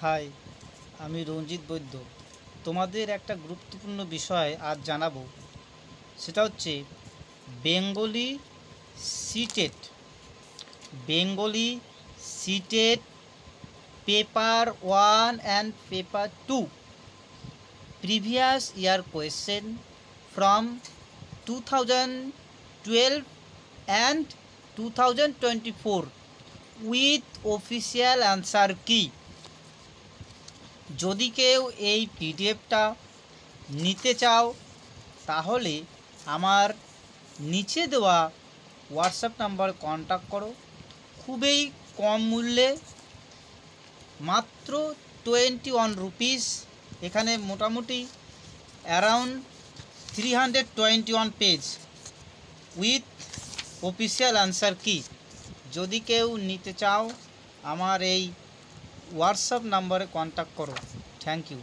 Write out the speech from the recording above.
High, আমি রঞ্জিত বৈদ্য। তোমাদের একটা গুরুত্বপূর্ণ বিষয় আজ জানাবো। সেটা হচ্ছে Bengali CTET. Bengali CTET paper 1 and paper 2 previous year question from 2012 and 2024 with official answer key। যদি কেউ এই পিডিএফটা নিতে চাও তাহলে আমার নিচে দেওয়া হোয়াটসঅ্যাপ নাম্বারে কন্ট্যাক্ট করো। খুবই কম মূল্যে, মাত্র 21 রুপিস। এখানে মোটামুটি around 321 page with official answer কি। যদি কেউ নিতে চাও আমার এই হোয়াটসঅ্যাপ নাম্বারে কন্ট্যাক্ট করো। Thank you.